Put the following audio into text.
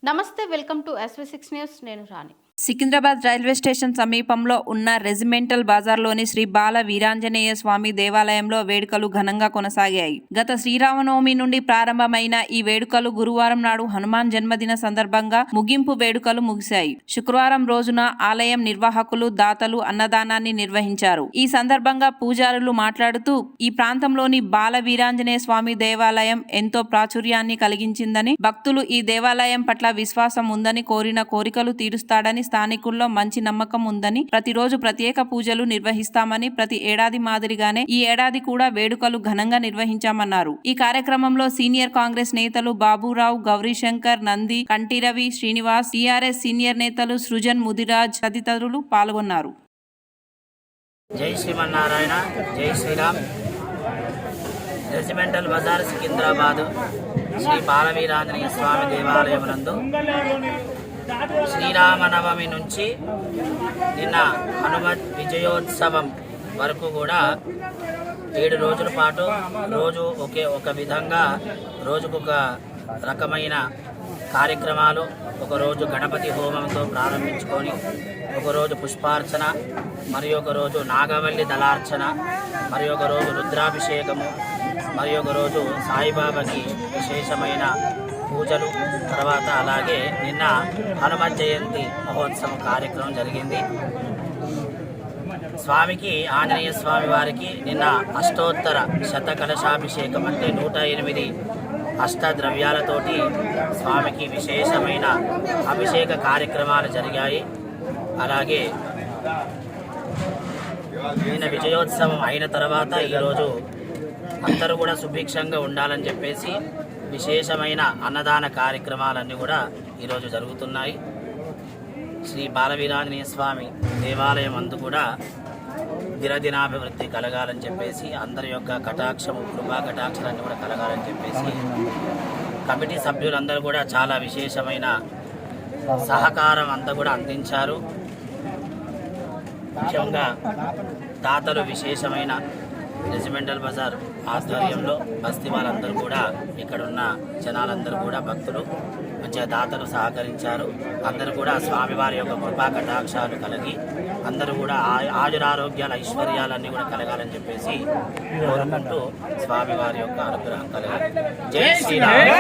నమస్తే, welcome to SV6 news. నేను రాణి. Secunderabad railway station సమీపంలో ఉన్న రెజిమెంటల్ బజార్లోని శ్రీ బాల వీరాంజనేయ స్వామి దేవాలయంలో వేడుకలు ఘనంగా కొనసాగాయి. గత శ్రీరామనవమి నుండి ప్రారంభమైన ఈ వేడుకలు గురువారం నాడు హనుమాన్ జన్మదిన సందర్భంగా ముగింపు వేడుకలు ముగిశాయి. శుక్రవారం రోజున ఆలయం నిర్వాహకులు, దాతలు అన్నదానాన్ని నిర్వహించారు. ఈ సందర్భంగా పూజారులు మాట్లాడుతూ ఈ ప్రాంతంలోని బాల వీరాంజనేయ స్వామి దేవాలయం ఎంతో ప్రాచుర్యాన్ని కలిగించిందని, భక్తులు ఈ దేవాలయం పట్ల విశ్వాసం ఉందని, కోరిన కోరికలు తీరుస్తాడని, స్థానికుల్లో మంచి నమ్మకం ఉందని, ప్రతిరోజు ప్రత్యేక పూజలు నిర్వహిస్తామని, ప్రతి ఏడాది మాదిరిగానే ఈ ఏడాది కూడా వేడుకలు ఘనంగా నిర్వహించామన్నారు. ఈ కార్యక్రమంలో సీనియర్ కాంగ్రెస్ నేతలు బాబురావు, గౌరీశంకర్, నంది, కంటిరవి, శ్రీనివాస్, టీఆర్ఎస్ సీనియర్ నేతలు సృజన్, ముదిరాజ్ తదితరులు పాల్గొన్నారు. జై శ్రీమన్నారాయణ, జై శ్రీరామ్. రెజిమెంటల్ బజార్ సికింద్రాబాద్ శ్రీ బాలవీరాంజనేయ స్వామి దేవాలయం నందు శ్రీరామనవమి నుంచి నిన్న హనుమత్ విజయోత్సవం వరకు కూడా 7 రోజుల పాటు రోజు ఒక విధంగా రోజుకొక రకమైన కార్యక్రమాలు, ఒకరోజు గణపతి హోమంతో ప్రారంభించుకొని, ఒకరోజు పుష్పార్చన, మరి ఒకరోజు నాగవల్లి దళార్చన, మరి ఒకరోజు రుద్రాభిషేకము, మరి ఒకరోజు సాయిబాబాకి విశేషమైన పూజలు, తర్వాత అలాగే నిన్న హనుమత్ జయంతి మహోత్సవం కార్యక్రమం జరిగింది. స్వామికి, ఆంజనేయ స్వామి వారికి నిన్న అష్టోత్తర శతకలశాభిషేకం అంటే 108 అష్టద్రవ్యాలతోటి స్వామికి విశేషమైన అభిషేక కార్యక్రమాలు జరిగాయి. అలాగే నిన్న విజయోత్సవం అయిన తర్వాత ఈరోజు అందరూ కూడా సుభిక్షంగా ఉండాలని చెప్పేసి విశేషమైన అన్నదాన కార్యక్రమాలన్నీ కూడా ఈరోజు జరుగుతున్నాయి. శ్రీ బాలవీరాంజనేయ స్వామి దేవాలయం అందు కూడా దినదినాభివృద్ధి కలగాలని చెప్పేసి, అందరి యొక్క కటాక్షము, కృపా కటాక్షాలన్నీ కూడా కలగాలని చెప్పేసి కమిటీ సభ్యులందరూ కూడా చాలా విశేషమైన సహకారం అంతా కూడా అందించారు. ముఖ్యంగా దాతలు విశేషమైన రెజిమెంటల్ బజార్ ఆధ్వర్యంలో బస్తీ వాళ్ళందరూ కూడా, ఇక్కడున్న జనాలందరూ కూడా, భక్తులు మంచిగా దాతలు సహకరించారు. అందరూ కూడా స్వామివారి యొక్క కృపా కటాక్షాలు కలిగి అందరూ కూడా ఆయురారోగ్యాల ఐశ్వర్యాలన్నీ కూడా కలగాలని చెప్పేసి కోరుకుంటూ స్వామివారి యొక్క అనుగ్రహం కలగాలి. జై శ్రీరామ్.